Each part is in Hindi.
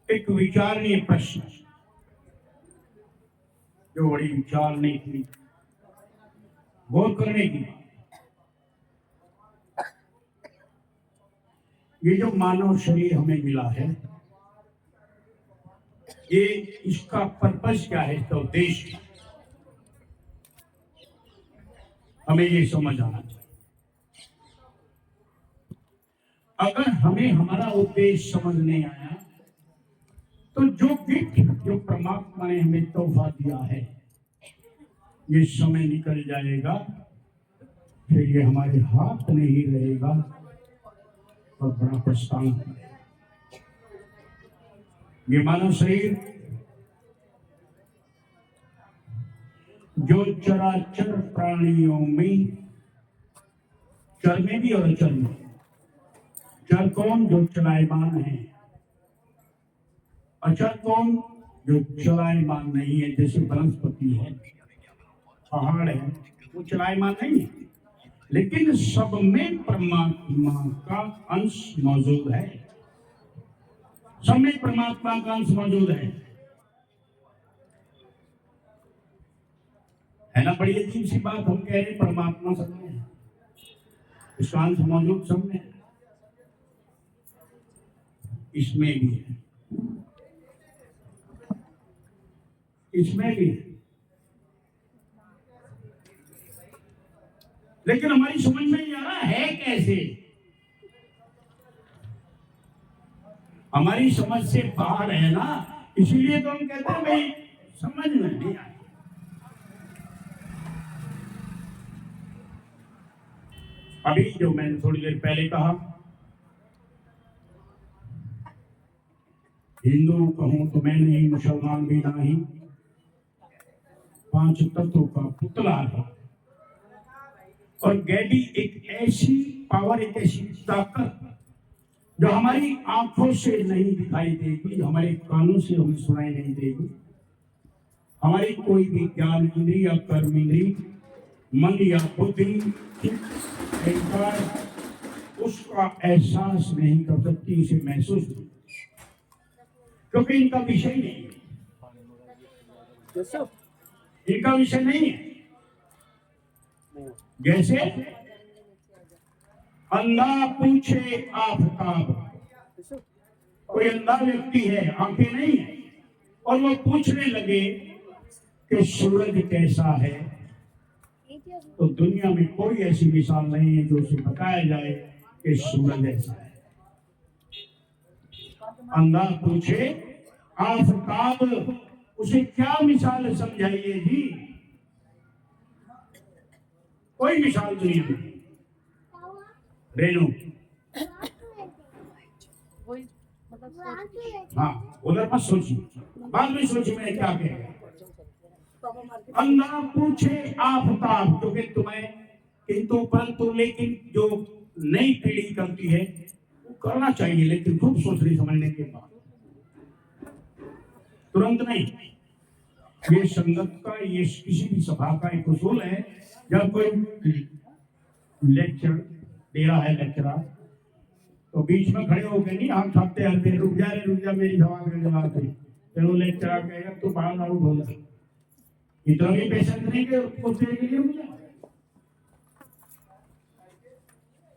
एक विचारणीय प्रश्न जो बड़ी विचारने की, गौर करने की, ये जो मानव शरीर हमें मिला है, ये इसका पर्पस क्या है, इसका उद्देश्य क्या है, हमें ये समझ आना चाहिए। अगर हमें हमारा उद्देश्य समझ नहीं आया तो जो गिफ्ट जो परमात्मा ने हमें तोहफा दिया है, ये समय निकल जाएगा, फिर ये हमारे हाथ नहीं रहेगा और बड़ा पछताना होगा। ये मानव शरीर जो चराचर प्राणियों में, चर में भी और अचर में, चर कौन? जो चलायमान है। अचर कौन? जो चलायमान नहीं है। जैसे वनस्पति है, पहाड़ है, वो चलायमान नहीं है, लेकिन सब में परमात्मा का अंश मौजूद है। सब में परमात्मा का अंश मौजूद है ना? बड़ी अजीब सी बात हम कह रहे, परमात्मा सब में है, उसका अंश मौजूद सब में है, इसमें भी है, इसमें भी है। लेकिन हमारी समझ में नहीं आ रहा है कैसे, हमारी समझ से बाहर है ना, इसीलिए तो हम कहते हैं भाई समझ में नहीं आया। अभी जो मैंने थोड़ी देर पहले कहा, हिंदू कहूं तो मैं नहीं, मुसलमान भी नहीं, पांच तत्वों का पुतला है। और गैडी एक ऐसी पावर, एक ऐसी ताकत जो हमारी आंखों से नहीं दिखाई देगी, हमारे कानों से हमें सुनाई नहीं देगी, हमारी कोई भी ज्ञान इंद्रिय या कर्म इंद्रिय, मन या बुद्धि उसका एहसास नहीं कर सकती, इसे महसूस नहीं, क्योंकि इनका विषय नहीं है, इनका विषय नहीं है। जैसे अंधा पूछे आफताब, कोई अंधा व्यक्ति है, आंखें नहीं है, और वो पूछने लगे कि सूरज कैसा है, तो दुनिया में कोई ऐसी मिसाल नहीं है जो उसे बताया जाए कि सूरज ऐसा है। अंधा पूछे आफताब, उसे क्या मिसाल समझाइए जी, कोई मिसाल दुनिया में। रेनू, हाँ उधर मत सोचिए, बाद में सोचिए मैं क्या कह रहा। अंधा पूछे आफताब, क्योंकि तुम्हें किंतु परंतु लेकिन जो नई पीढ़ी करती है वो करना चाहिए, लेकिन खूब सोचने समझने के बाद, तुरंत नहीं। ये संगत का, ये किसी भी सभा का एक उसूल है, जब कोई लेक्चर दे रहा है लेक्चरर, तो बीच में खड़े होकर नहीं हम छापते हलते, रुक जा मेरी सवाल का जवाब दे, फिर वो लेक्चरर कहेगा तू बाहर आउट हो जा। इतना भी पेशेंस नहीं कि पूछने के लिए मुझे।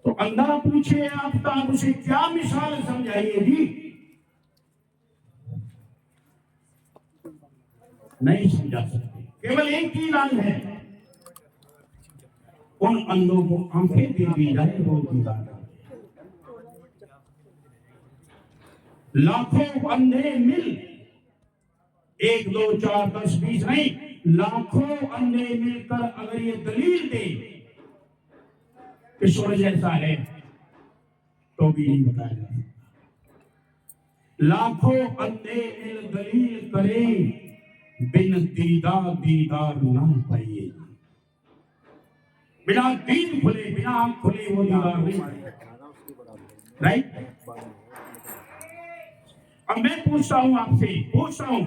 तो अंधा पूछे आफताब, उसे क्या मिसाल समझाइए जी, नहीं समझा सकते। केवल एक ही इलाज है, उन अंधों को आंखें दे दी जाए, वो दीदार। लाखों अंधे मिल, 1 2 4 10 20 नहीं, लाखों अंधे मिलकर अगर ये दलील दे कि सूरज ऐसा है, तो भी नहीं बताया जा सकता। लाखों अंधे मिल दलील करे, बिन दीदार ना पाइए। बिना दीन खुले, बिना आंख खुले वो दीदार नहीं पाएगा, राइट। अब मैं पूछता हूं आपसे, पूछता हूं,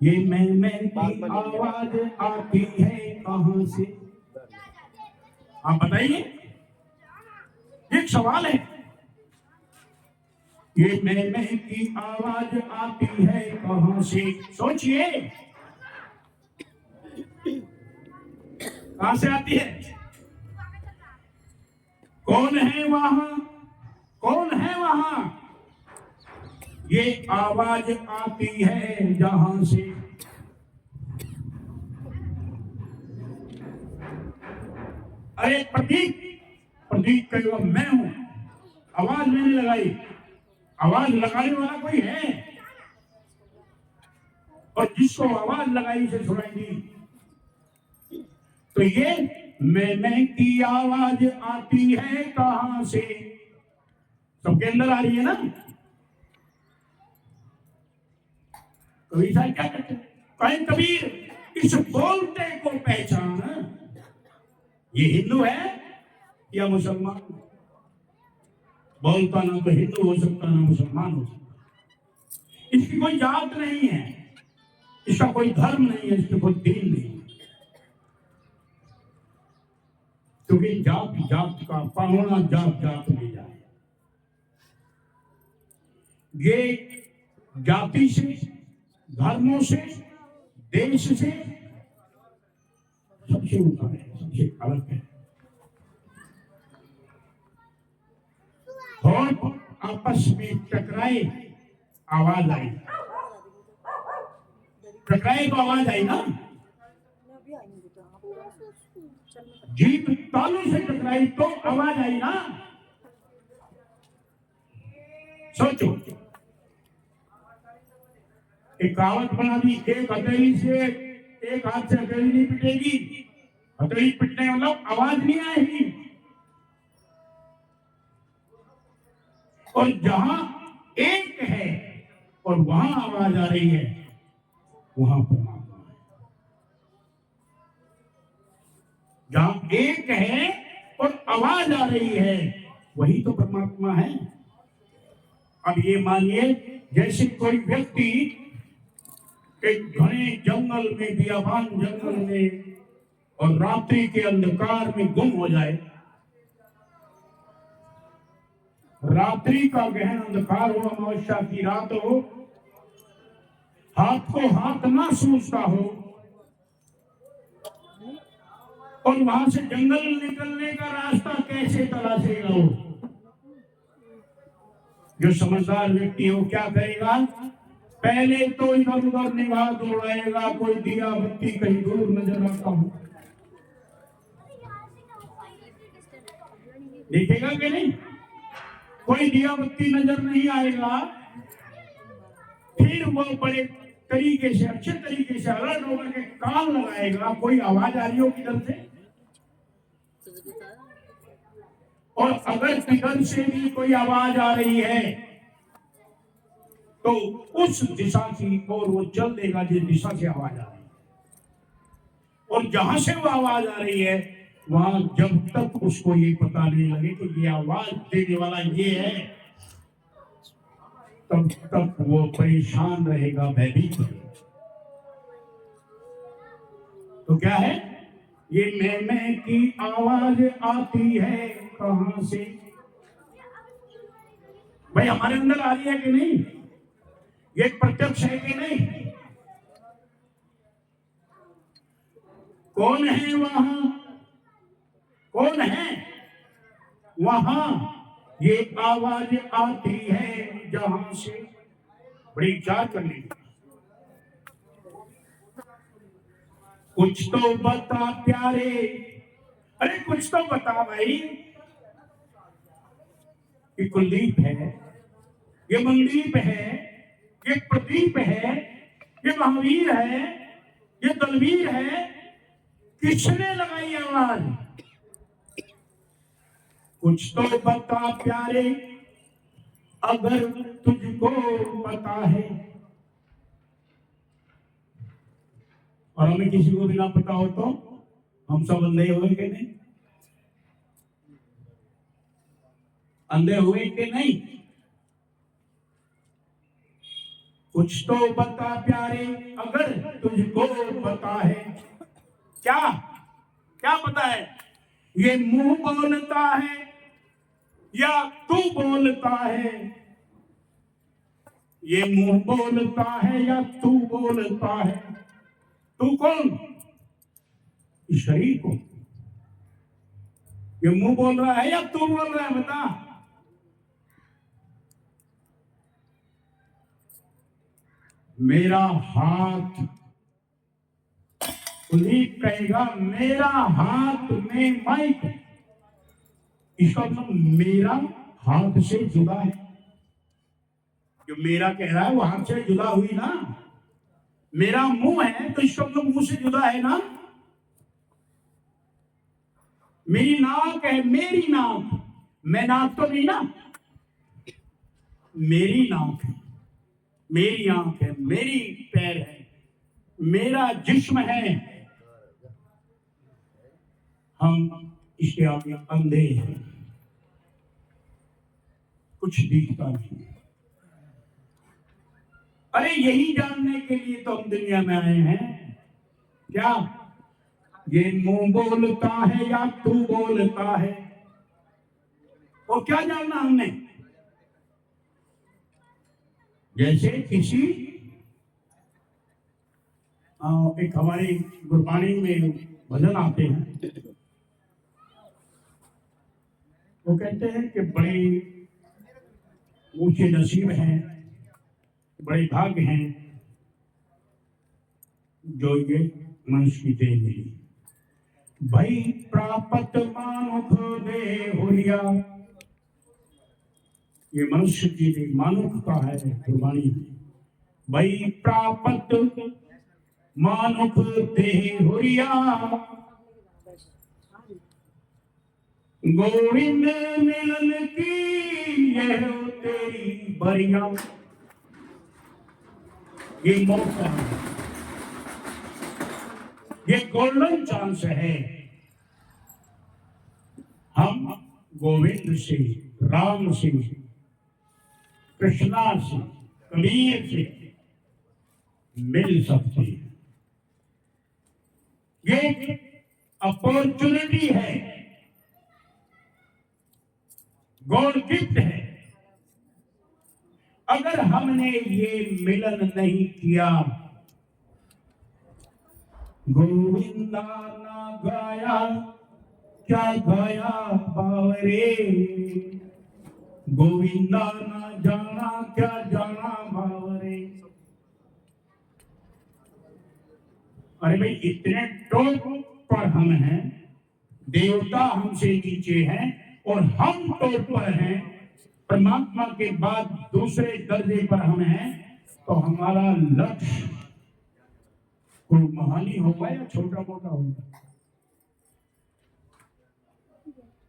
ये मैं की आवाज आती है कहां से? आप बताइए, एक सवाल है। ये मैं की आवाज आती है कहां से? सोचिए, कहां से आती है? कौन है वहां? कौन है वहां? ये आवाज आती है जहां से। अरे प्रतीक, प्रतीक कहेगा मैं हूं, आवाज मैंने लगाई। आवाज लगाने वाला कोई है? और जिसको आवाज लगाई से सुनाई दी। तो ये मैं की आवाज आती है कहां से, सबके अंदर आ रही है ना। कबीर साहब क्या कहते हैं? कहें कबीर इस बोलते को पहचान, ये हिंदू है या मुसलमान? बोलता ना तो हिंदू हो सकता ना मुसलमान हो सकता। इसकी कोई जात नहीं है, इसका कोई धर्म नहीं है, इसका कोई दीन नहीं है। क्योंकि जात जात का पाहुणा जात जात में जाए। ये जाति से, धर्मों से, देश से सबसे ऊपर है, सबसे अलग है। और आपस में टकराए, आवाज आई। टकराए तो आवाज आई ना। जीप तालू से टकराई तो आवाज आई ना। सोचो, एक कहावत बना दी, एक हथेली से, एक हाथ से हथेली नहीं पिटेगी। हथेली पिटने मतलब आवाज नहीं आएगी। और जहां एक है और वहां आवाज आ रही है, वहां परमात्मा है। जहां एक है और आवाज आ रही है, वही तो परमात्मा है। अब ये मानिए, जैसे कोई व्यक्ति एक घने जंगल में, बियाबान जंगल में, और रात्रि के अंधकार में गुम हो जाए। रात्रि का गहन अंधकार हो, अमावस्या की रात हो, हाथ को हाथ ना सूझता हो, और वहां से जंगल निकलने का रास्ता कैसे तलाशेगा वो? जो समझदार व्यक्ति हो क्या करेगा? पहले तो इधर उधर निगाह दौड़ाएगा, कोई दिया बत्ती कहीं दूर नजर आता हो, देखेगा कि नहीं? कोई दिया बत्ती नजर नहीं आएगा। फिर वो बड़े तरीके से, अच्छे तरीके से अलर्ट होकर के कान लगाएगा, कोई आवाज आ रही हो किधर से। और अगर किधर से भी कोई आवाज आ रही है तो उस दिशा की ओर वो चल देगा जिस दिशा से आवाज आ रही है। और जहां से वो आवाज आ रही है, वहां जब तक उसको ये पता नहीं लगे कि ये आवाज देने वाला ये है, तब तक वो परेशान रहेगा, भयभीत रहेगा। तो क्या है ये मैं की आवाज आती है कहां से? भाई हमारे अंदर आ रही है कि नहीं? ये प्रत्यक्ष है कि नहीं? कौन है वहां? कौन है वहां? ये आवाज आती है जहां से। बड़ी विचार करने की। कुछ तो बता प्यारे, अरे कुछ तो बता भाई। ये कुलदीप है, ये मनदीप है, ये प्रदीप है, ये महावीर है, ये दलवीर है। किसने लगाई आवाज? कुछ तो बता प्यारे, अगर तुझको पता है। और हमें किसी को भी ना पता हो तो हम सब अंधे हुए कि नहीं? अंधे हुए कि नहीं? कुछ तो बता प्यारे, अगर तुझको पता है। क्या क्या पता है? ये मुंह बोलता है या तू बोलता है? ये मुंह बोलता है या तू बोलता है? तू कौन? शरीर को। ये मुंह बोल रहा है या तू बोल रहा है? बता। मेरा हाथ, पुनीत कहेगा मेरा हाथ में माइक, इसका मतलब मेरा हाथ से जुदा है। जो मेरा कह रहा है वो हाथ से जुदा हुई ना। मेरा मुंह है तो इसका मतलब मुंह से जुदा है ना। मेरी नाक है, मेरी नाक, मैं नाक तो नहीं ना। मेरी नाक है, मेरी आंख है, मेरी पैर है, मेरा जिस्म है। हम इसके आगे अंधे हैं, कुछ दिखता नहीं। अरे यही जानने के लिए तो हम दुनिया में आए हैं। क्या ये मुंह बोलता है या तू बोलता है? और क्या जानना हमने? जैसे किसी एक हमारी गुरबाणी में भजन आते हैं, वो कहते हैं कि बड़े ऊंचे नसीब हैं, बड़े भाग्य हैं जो ये मनुष्य की देह मिली। भाई प्राप्त मानुख दे होलिया, ये मनुष्य की देह मानुख का है गुरबाणी में। भाई प्राप्त मानुख देह होलिया, गोविंद मिलन की यह तेरी बरिया। ये मौका है, ये गोल्डन चांस है। हम गोविंद से, राम से, कृष्णा से, कबीर से मिल सकते हैं। ये अपॉर्चुनिटी है, गॉड गिफ्ट है। अगर हमने ये मिलन नहीं किया, गोविंदा ना गाया क्या गाया बावरे, गोविंदा ना जाना क्या जाना बावरे। अरे भाई इतने टॉप पर हम हैं, देवता हमसे नीचे हैं और हम टॉप पर हैं, परमात्मा के बाद दूसरे दर्जे पर हम हैं। तो हमारा लक्ष्य कोई महानी होगा या छोटा मोटा होगा?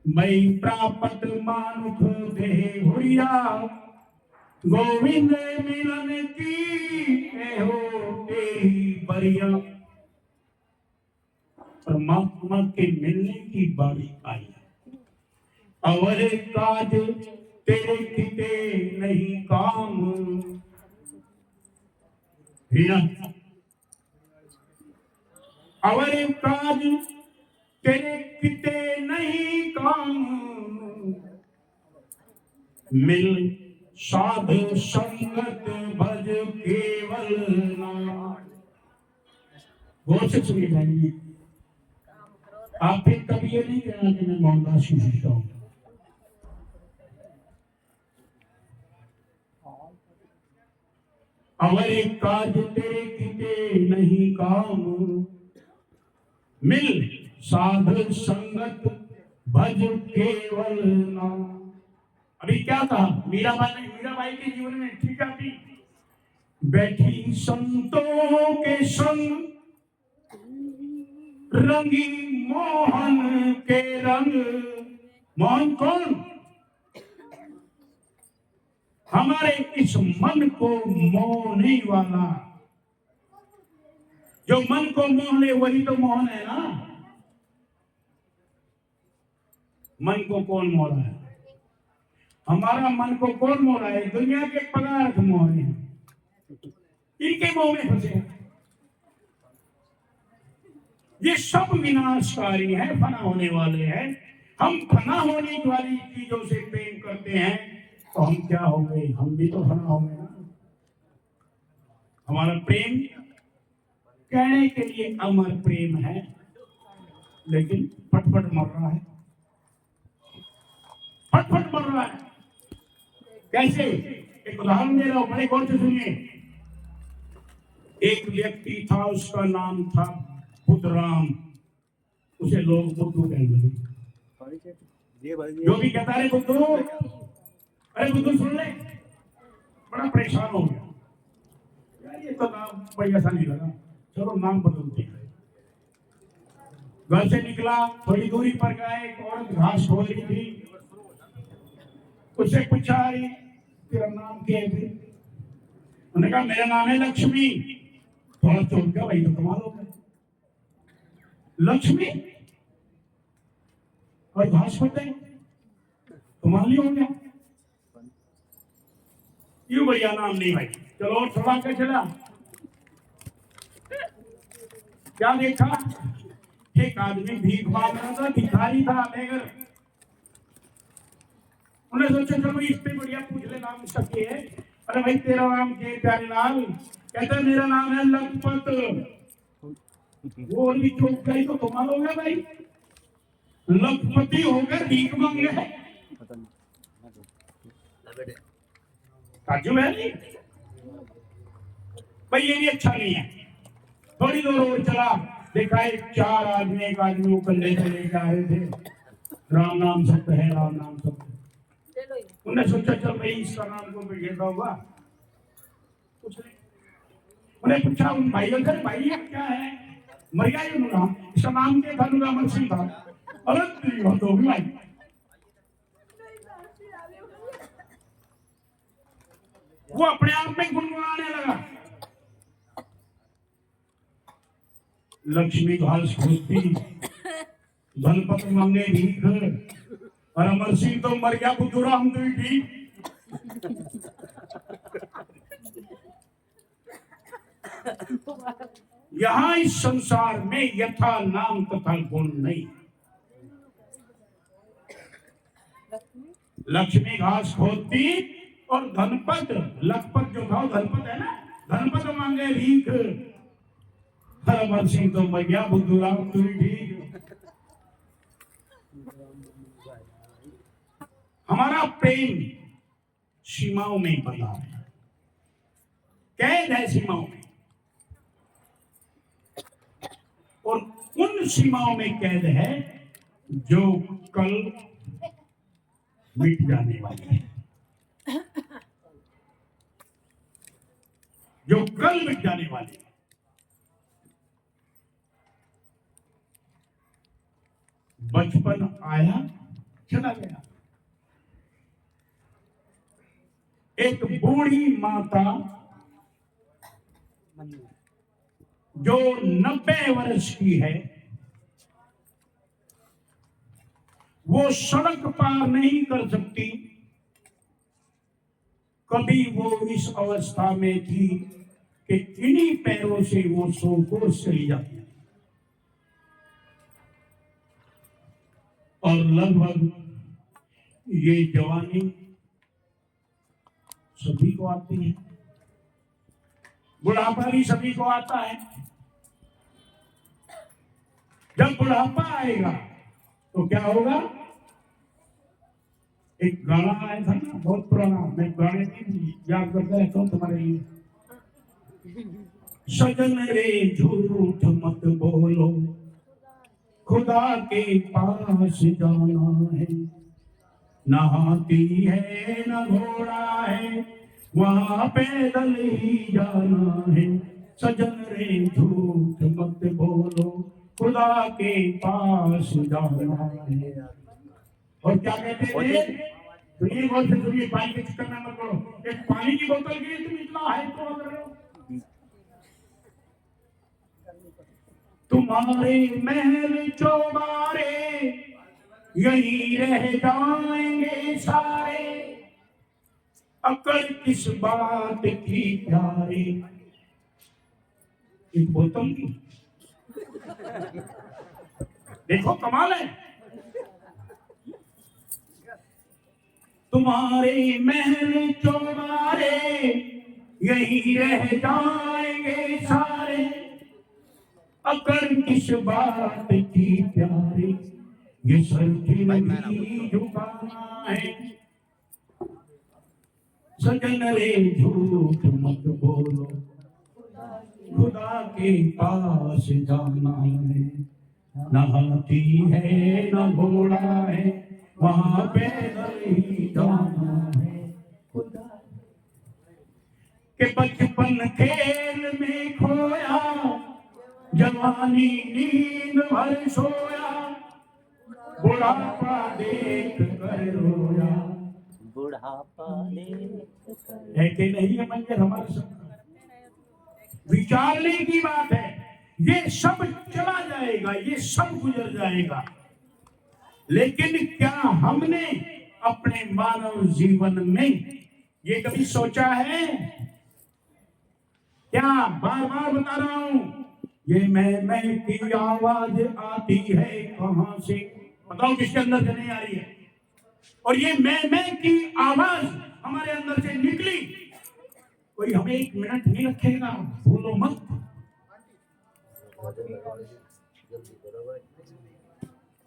मैं प्राप्त मानुख देह हुरिया, गोविंद मिलन की हो तेरी बरिया। परमात्मा के मिलने की बारी आई, और काज तेरे किते नहीं काम। और काज तेरे किते नहीं काम, मिल साधु संगत भज केवल नाम। बहुत से सुनिए जाएंगे। आप फिर कभी ये नहीं कहना कि मैं मोहनदास की शिष्य हूं। अवर काज तेरे किते नहीं काम, मिल साध संगत भज केवल नाम। अभी क्या कहा मीराबाई ने? मीराबाई के जीवन में ठीक थी, बैठी संतों के संग रंगी मोहन के रंग। मोहन कौन? हमारे इस मन को मोहने वाला, जो मन को मोह ले वही तो मोहन है ना। मन को कौन मोह रहा है? हमारा मन को कौन मोह रहा है? दुनिया के पदार्थ मोह रहे हैं, इनके मोह में फंसे। ये सब विनाशकारी है, फना होने वाले हैं। हम फना होने वाली चीजों से प्रेम करते हैं तो हम क्या हो गए? हम भी तो फना हो गए ना। हमारा प्रेम कहने के लिए अमर प्रेम है, लेकिन फटफट मर रहा है, फटफट मर रहा है। कैसे? एक उदाहरण दे रहा हूं, बड़े गौर से सुनिए। एक व्यक्ति था, उसका नाम था बुद्धराम। उसे लोग बुद्धू कहने लगे। जो भी कहता है बुद्धू, अरे बुद्धू सुन ले, बड़ा परेशान हो गया यार, ये तो नाम बढ़िया सा नहीं लगा, चलो नाम बदलते हैं। घर से निकला, थोड़ी दूरी पर गए, एक औरत घास खोल रही थी। उससे पूछा, तेरा नाम क्या है? उन्होंने कहा मेरा नाम है लक्ष्मी। थोड़ा चौंक गया, भाई तो कमाल हो गया, लक्ष्मी और घास खोलते कमाल ही हो गया। क्यों बढ़िया नाम नहीं भाई, चलो और थोड़ा के चला। क्या देखा? एक आदमी भीख मांग रहा था, भिखारी था, बेगर। उन्होंने सोचा चलो इससे बढ़िया पूछ ले नाम इसका क्या है। अरे भाई तेरा नाम क्या है प्यारे लाल? कहता मेरा नाम है लखपत। वो और भी चौंक गई, तो कमाल हो गया भाई, लखपति होकर भीख मांग रहे। ताज्जुब है नहीं भाई, ये भी अच्छा नहीं है। थोड़ी दूर और चला, देखा एक चार आदमी, एक आदमी को कंधे से लेकर आ रहे थे। राम नाम सत्य है, राम नाम सत्य। उन्होंने सोचा चल भाई इसका नाम को भेजा होगा, कुछ नहीं। उन्हें पूछा उन भाइयों से, भाई क्या है? मरिया ये मुला, इसका नाम क्या था? मुला अमर सिंह था। अरे हो तो भी भाई, वो अपने आप में गुनगुनाने लगा। लक्ष्मी घास खोजती, धनपत मांगे भीख, और अमर सिंह तो मर गया, बुद्धूरा हम तो ठीक। यहां इस संसार में यथा नाम तथा गुण नहीं। लक्ष्मी घास खोदती और धनपत, लखपत जो था धनपत है ना, धनपत मांगे भीख। अमर सिंह तो मर गया, बुद्धूरा हम तो ठीक। हमारा प्रेम सीमाओं में बंधा है, कैद है सीमाओं में, और उन सीमाओं में कैद है जो कल मिट जाने वाली है, जो कल मिट जाने वाली है। बचपन आया चला गया। एक बूढ़ी माता जो 90 वर्ष की है, वो सड़क पार नहीं कर सकती। कभी वो इस अवस्था में थी कि इन्हीं पैरों से वो सोकोस चली जाती है, और लगभग ये जवानी सभी को आती है, बुढ़ापा भी सभी को आता है। जब बुढ़ापा आएगा तो क्या होगा? एक गाना आया था ना, बहुत पुराना, मैं गाने की याद करता रहता हूँ तुम्हारे लिए। सजन रे झूठ मत बोलो, खुदा के पास जाना है, न हाथी है न घोड़ा है, वहां पैदल ही जाना है। सजन रे झूठ मत बोलो, खुदा के पास जाना है। और क्या कहते थे? सुनिए गौर से सुनिए, पानी के चक्कर में मत पड़ो। एक पानी की बोतल के लिए तुम इतना हाई तो कर रहे हो। तुम्हारे महल चौबारे यही रह जाएंगे सारे, अकड़ किस बात की प्यारे। एक बोतल की देखो कमाल है। तुम्हारे महल चौबारे यही रह जाएंगे सारे, अकड़ किस बात की प्यारे, ये सर नहीं झुकाना है। सजन रे झूठ मत बोलो, खुदा के पास जाना है। न हाथी है न घोड़ा है, वहां पैदल ही जाना है। कि बचपन खेल में खोया, जवानी नींद भर सोया, बुढ़ापा देख कर रोया। बुढ़ापा है कि नहीं ये मंजर हमारे सब विचारने की बात है। ये सब चला जाएगा, ये सब गुजर जाएगा, लेकिन क्या हमने अपने मानव जीवन में ये कभी सोचा है? क्या बार बार बता रहा हूं, ये मैं की आवाज आती है कहां से? बताओ किसके अंदर से नहीं आ रही है? और ये मैं की आवाज हमारे अंदर से निकली, कोई हमें एक मिनट नहीं रखेगा, भूलो मत।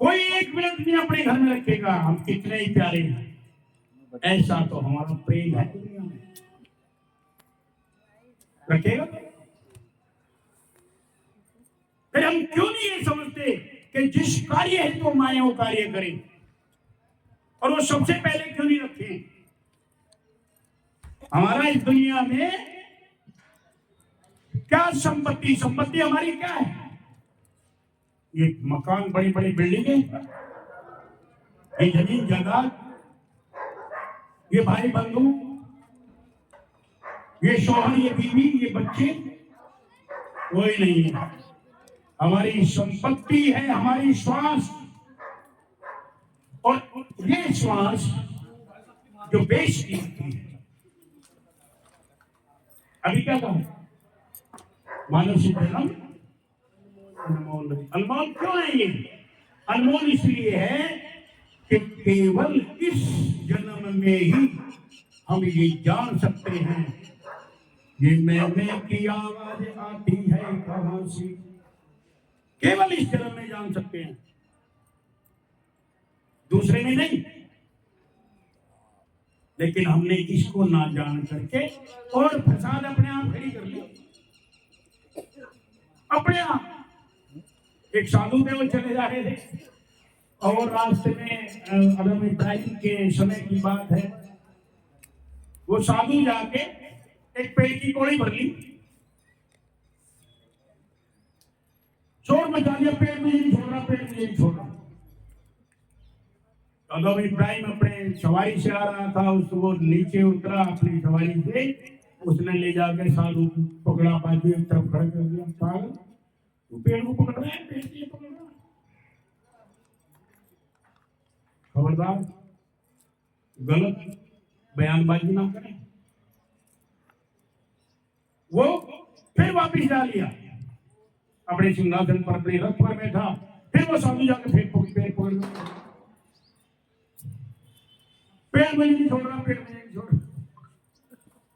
कोई एक मिनट नहीं अपने घर में रखेगा, हम कितने ही प्यारे हैं। ऐसा तो हमारा प्रेम है दुनिया में, रखेगा? फिर हम क्यों नहीं ये समझते कि जिस कार्य है तो माए वो कार्य करें, और वो सबसे पहले क्यों नहीं रखें? हमारा इस दुनिया में क्या संपत्ति हमारी क्या है? ये मकान, बड़ी बड़ी बिल्डिंगें, ये जमीन जायदाद, ये भाई बंधु, ये शौहर, ये बीवी, ये बच्चे, कोई नहीं है। हमारी संपत्ति है हमारी श्वास, और ये श्वास जो बेशकीमती है। अभी क्या कहा? मानव से जन्म अनमोल। अनमोल क्यों है ये? अनमोल इसलिए है कि केवल इस जन्म में ही हम ये जान सकते हैं, ये मैं की आवाज आती है कहां से। केवल इस जन्म में जान सकते हैं, दूसरे में नहीं। लेकिन हमने इसको ना जान करके और फसाद अपने आप खड़ी कर लिया, अपने आप। एक साधु थे, वो चले जा रहे थे, और रास्ते में अदम इब्राहिम के समय की बात है, वो साधु जाके एक पेड़ की कोड़ी भर ली, शोर मचा दिया, पेड़ मुझे नहीं छोड़ रहा, पेड़ मुझे नहीं छोड़ रहा। अदम इब्राहिम अपने सवारी से आ रहा था, उसको नीचे उतरा अपनी सवारी से, उसने ले जाकर साधु पकड़ा, बाजू एक तरफ खड़ा कर दिया। पागल, तू पेड़ को पकड़ रहा है, पेड़ से पकड़ रहा है। खबरदार, गलत बयानबाजी ना करें। वो फिर वापिस जा लिया, अपने सिंहासन पर, अपने रथ पर बैठा। फिर वो साधु जाकर पेड़ पकड़ लिया, पेड़ मुझे नहीं छोड़ रहा, पेड़ मुझे नहीं छोड़ रहा।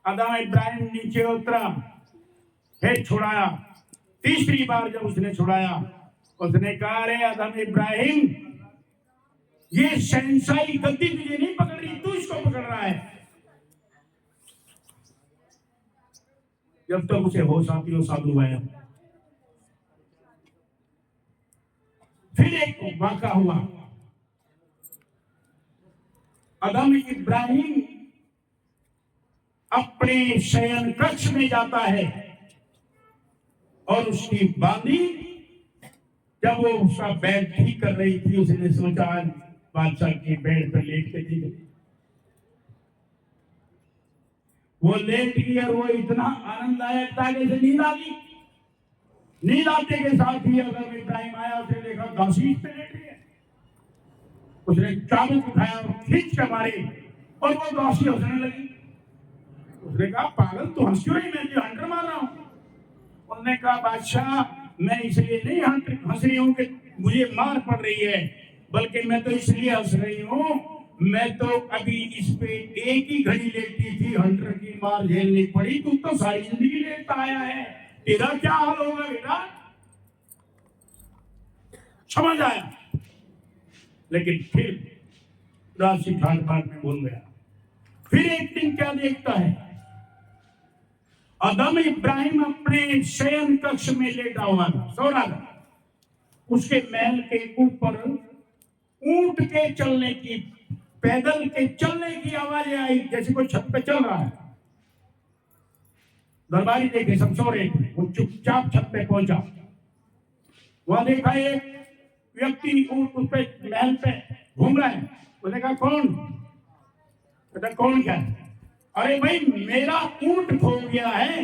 अदम इब्राहिम नीचे उतरा, फिर छुड़ाया। तीसरी बार जब उसने छुड़ाया, उसने कहा, अरे अदम इब्राहिम, ये शहंशाही गद्दी तुझे नहीं पकड़ रही, तू इसको पकड़ रहा है। जब तक उसे होश आती हो, साधु आया। फिर एक वाक़ा हुआ, अदम इब्राहिम अपने शयन कक्ष में जाता है, और उसकी बांदी जब वो उसका बेड ठीक कर रही थी, उसने सोचा आज बादशाह के बेड पर लेट के दी। वो लेट गई, और वो इतना आनंददायक था कि नींद आ गई। नींद आते के साथ ही अदम इब्राहिम आया, उसने देखा दासी पे लेट रही है। उसने चाबुक उठाया और खींच के मारे, और वो दासी हंसने लगी। उसने कहा, पागल तू हंस क्यों रही? मैं जो हंटर मार रहा हूं। उन्होंने कहा, बादशाह मैं इसलिए नहीं हंस रही हूं कि मुझे मार पड़ रही है, बल्कि मैं तो इसलिए हंस रही हूं, मैं तो अभी इस पे एक ही घड़ी लेटी थी, हंटर की मार झेलनी पड़ी। तू तो सारी जिंदगी लेता आया है, तेरा क्या हाल होगा बेटा? समझ आया? लेकिन फिर राशि ठाट बाट में बोल गया। फिर एक दिन क्या देखता है, आदम इब्राहिम अपने शयन कक्ष में लेटा हुआ था, सो रहा था। उसके महल के ऊपर ऊंट के चलने की, पैदल के चलने की आवाजें आई, जैसे कोई छत पे चल रहा है। दरबारी देखे, सब सो रहे थे, वो चुपचाप छत पे पहुंचा। वहां देखा एक व्यक्ति ऊंट उस पे महल पे घूम रहा है। उसने कहा कौन? कहता कौन क्या? अरे भाई मेरा ऊंट खो गया है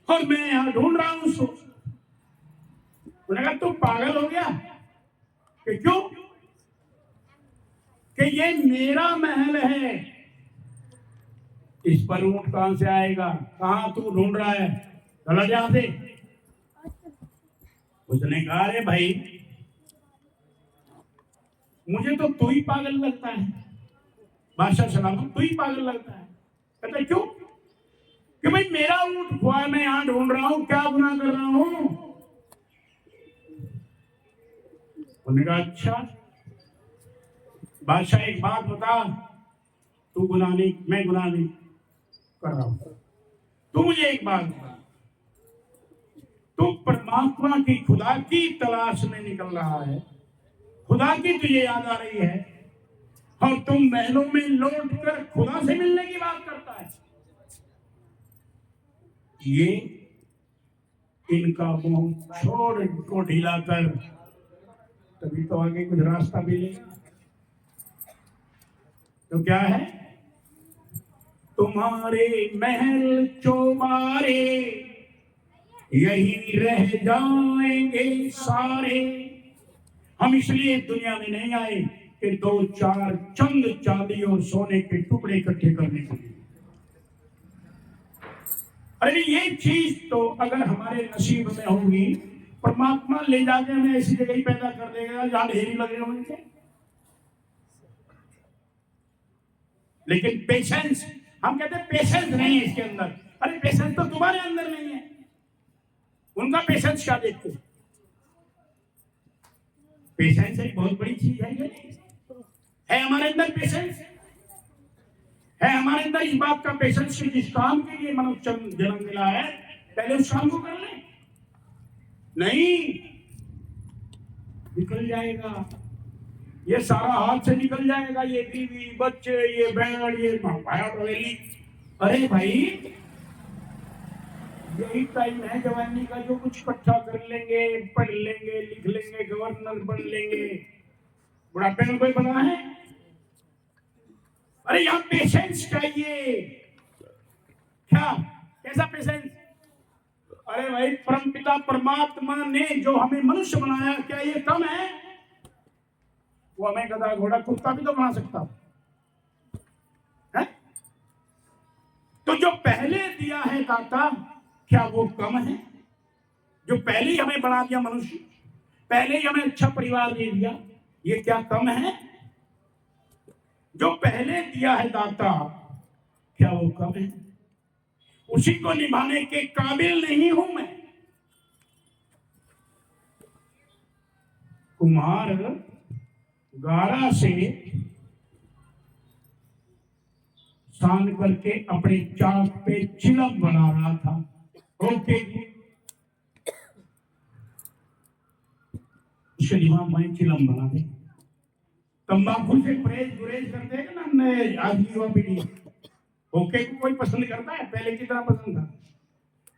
और मैं यहां ढूंढ रहा हूं उसको। उसने कहा तू पागल हो गया? कि क्यों? कि ये मेरा महल है, इस पर ऊंट कहां से आएगा? कहां तू ढूंढ रहा है? चला यहां से। उसने कहा अरे भाई मुझे तो तू ही पागल लगता है, बादशाह सलामत तू ही पागल लगता है। कहता क्यों? कि भाई मेरा ऊंट हुआ, मैं यहां ढूंढ रहा हूं, क्या गुनाह कर रहा हूं? उन्होंने कहा अच्छा बादशाह एक बात बता, तू गुनाह नहीं, मैं गुनाह नहीं कर रहा हूं, तू मुझे एक बात बता, तू परमात्मा की, खुदा की तलाश में निकल रहा है, खुदा की तुझे याद आ रही है, और तुम महलों में लौट कर खुदा से मिलने की बात करता है। ये इनका मुंह छोड़ को ढीला कर, तभी तो आगे कुछ रास्ता मिलेगा। तो क्या है? तुम्हारे महल चौबारे यही रह जाएंगे सारे। हम इसलिए दुनिया में नहीं आए कि दो चार चंद चांदी और सोने के टुकड़े इकट्ठे करने के लिए। अरे ये चीज तो अगर हमारे नसीब में होगी, परमात्मा ले जाके हमें ऐसी जगह ही पैदा कर देगा जहां ढेरी लगे होंगे। लेकिन पेशेंस, हम कहते हैं पेशेंस नहीं है इसके अंदर। अरे पेशेंस तो तुम्हारे अंदर नहीं है, उनका पेशेंस क्या देखते? पेशेंस एक बहुत बड़ी चीज है हमारे अंदर पेशेंस है। हमारे अंदर इस बात का पेशेंस कि जिस काम के लिए मनुष्य जन्म मिला है, पहले उस काम को कर ले। नहीं, निकल जाएगा ये सारा, हाथ से निकल जाएगा, ये बीवी बच्चे, ये बैंड, ये भाई। अरे भाई यही टाइम है जवानी का, जो कुछ इकट्ठा कर लेंगे, पढ़ लेंगे, लिख लेंगे, गवर्नर बन लेंगे, बुढ़ापे में कोई बना है? अरे यहाँ पेशेंस चाहिए। क्या? कैसा पेशेंस? अरे भाई परमपिता परमात्मा ने जो हमें मनुष्य बनाया, क्या ये कम है? वो हमें गधा घोड़ा कुत्ता भी तो बना सकता है? तो जो पहले दिया है दाता, क्या वो कम है? जो पहले ही हमें बना दिया मनुष्य, पहले ही हमें अच्छा परिवार दे दिया, ये क्या कम है? जो पहले दिया है दाता, क्या वो कम है? उसी को निभाने के काबिल नहीं हूं मैं। कुम्हार गारा से सान करके अपने चाक पे चिलम बना रहा था। ओके, उसके दिमाग में चिलम बना दे। तंबाकू से परहेज गुरेज करते हैं ना नए आज युवा पीढ़ी, ओके को कोई पसंद करता है? पहले की तरह पसंद था।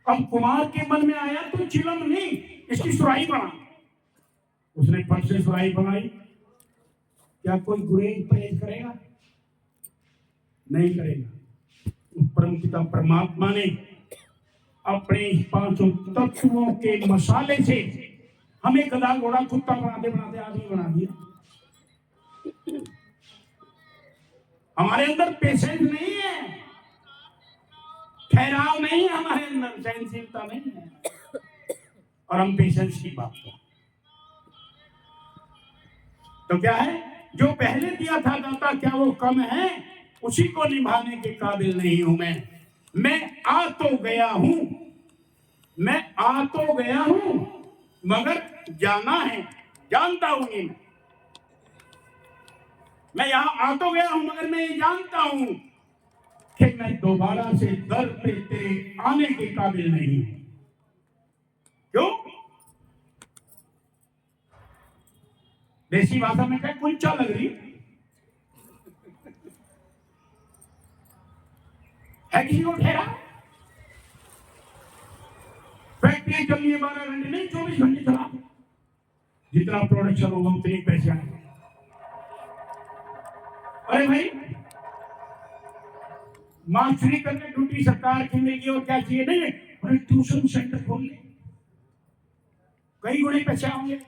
अब कुमार के मन में आया तो चिलम नहीं, इसकी सुराही बना। उसने फट से सुराही बनाई। क्या कोई गुरेज परहेज करेगा? नहीं करेगा। परमपिता परमात्मा ने अपने पांचों तत्वों के मसाले से हमें गधा घोड़ा कुत्ता बनाते बनाते आदमी बना दिया। हमारे अंदर पेशेंस नहीं है, ठहराव नहीं है, हमारे अंदर सहनशीलता नहीं है। और हम पेशेंस की बात करें तो क्या है, जो पहले दिया था दाता क्या वो कम है? उसी को निभाने के काबिल नहीं हूं मैं आ तो गया हूं, मैं आ तो गया हूं मगर जाना है, जानता हूं ये मैं यहां आ तो गया हूं मगर मैं ये जानता हूं कि मैं दोबारा से दर पे तेरे आने के काबिल नहीं हूं। क्यों? देसी भाषा में क्या कुलचा लग रही है? किसी को ठहरा? फैक्ट्री चल रही है 12 घंटे नहीं 24 घंटे चला, जितना प्रोडक्शन होगा उतने पैसे आएंगे। अरे भाई मास्टरी करके ड्यूटी सरकार की मिलेगी और क्या चाहिए? नहीं अरे ट्यूशन सेंटर खोल ले, कई गुणे पैसे आएंगे।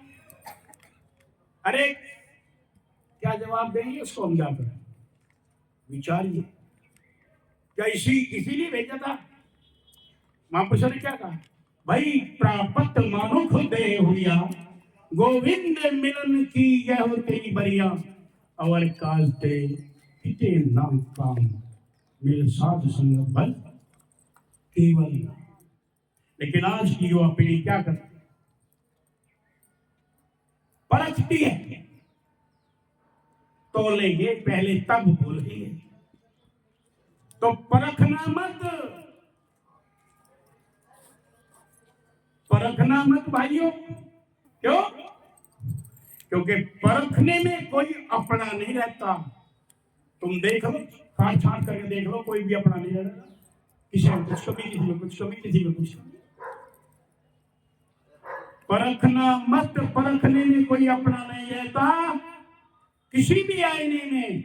अरे क्या जवाब देंगे उसको हम जाकर विचारिए। क्या इसीलिए भेजा था? महापुरुषों ने क्या कहा? भाई प्रापत मानो खुदे हुआ गोविंद मिलन की यह तेरी बरिया और कालते किते नाम काम मेरे साथ संगत बल केवल। लेकिन आज की युवा पीढ़ी क्या करती? परखती है तो लेंगे पहले तब बोलेंगे। तो परखना मत भाइयों। क्यों? क्योंकि परखने में कोई अपना नहीं रहता। तुम देख लो, काट छाट करके देख लो, कोई भी अपना नहीं रहता। किसी में कुछ कमी, किसी में कुछ कमी, किसी में कुछ कमी। परखना मत, परखने में कोई अपना नहीं रहता। किसी भी आईने में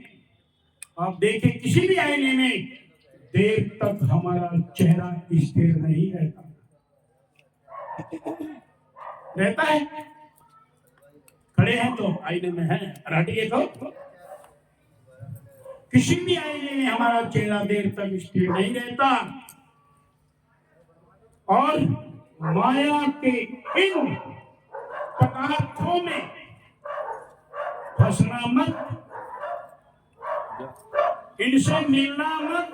आप देखें, किसी भी आईने में देर तक हमारा चेहरा स्थिर नहीं रहता है। खड़े हैं तो आईने में है, हटिए तो किसी भी आईने में हमारा चेहरा देर तक स्थिर नहीं रहता। और माया के इन पदार्थों में फंसना मत, इनसे मिलना मत,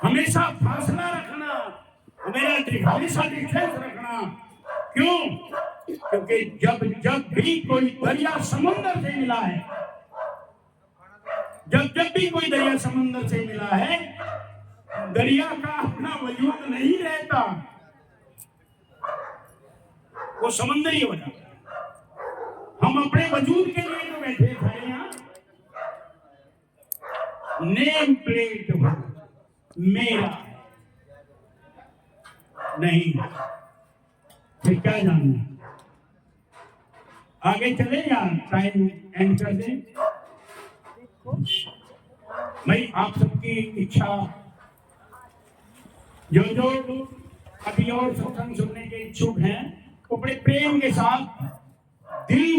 हमेशा फासला रखना, हमेशा डिस्टेंस रखना। क्यों? क्योंकि जब भी कोई दरिया समुद्र से मिला है, जब भी कोई दरिया समुद्र से मिला है, दरिया का अपना वजूद नहीं रहता, वो समुद्र ही हो जाता। हम अपने वजूद के लिए तो बैठे खड़े हैं, नेम प्लेट हो मेरा नहीं, फिर क्या जानना? आगे चले या टाइम एंड कर दें? भाई आप सबकी इच्छा, जो अभी और सत्संग सुनने के इच्छुक हैं, वो बड़े प्रेम के साथ दिल